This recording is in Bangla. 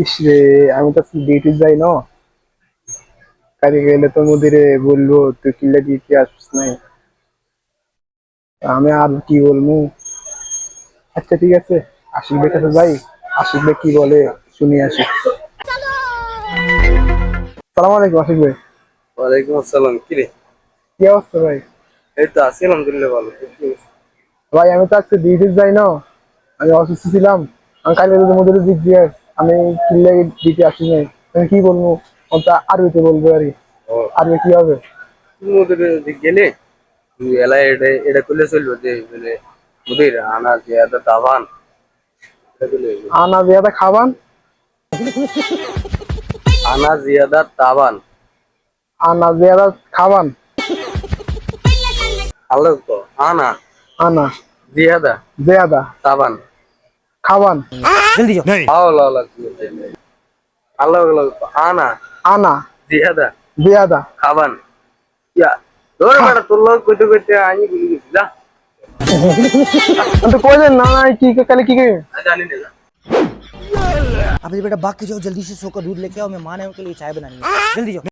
ইসরে, আমি তো ডিউটি যাই না, কাজে গেলে তো মুদিরে বলবো তুই কিল্লা ডিউটি আসছিস নাই। আমি আর কি বলবো। আচ্ছা ঠিক আছে, আশিক ভাইয়ের কাছে যাই, আশিক ভাই কি বলে শুনি আসি। সালাম আলাইকুম আশিক ভাই। ওয়ালাইকুম আসসালাম। কি রে? কি অবস্থা ভাই? এই তো আছি আলহামদুলিল্লাহ, ভালো। ভাই আমি তো আজকে ডিউটি যাই না, আমি অসুস্থ ছিলাম। আমি কালকে যদি মুদিরে দিক দিয়ে আমি কিল্লা ডিউটি আসি নাই, আমি কি বলবো? ওটা আরবিতে বলবো আর কি। ও, আরবি কি হবে? তুমি ওদের দিক গেলে তুই এলা এটা এটা করলে চলবে যে মানে মুদির আনা জিয়াদা তাবান, এটা করলে হইবে। আনা জিয়াদা খাবান। আনা জিয়াদা তাবান। আনা জিয়াদা খাবান। আলো তো আনা আনা জিয়াদা জিয়াদা তাবান। খাবান। আলো আলো আলো আলো আনা আনা জিয়াদা জিয়াদা খাবান। ইয়া তোর বেটা তোর লোক কইতে কইতে আমি ভুলে গেছি। যা, তো কই দেন না না কি কালে কি কি আমি জানি না, যা। अभी बेटा भाग के जाओ, जल्दी से सो कर दूध लेके आओ, मैं माँ ने उनके लिए चाय बनानी है, जल्दी जाओ।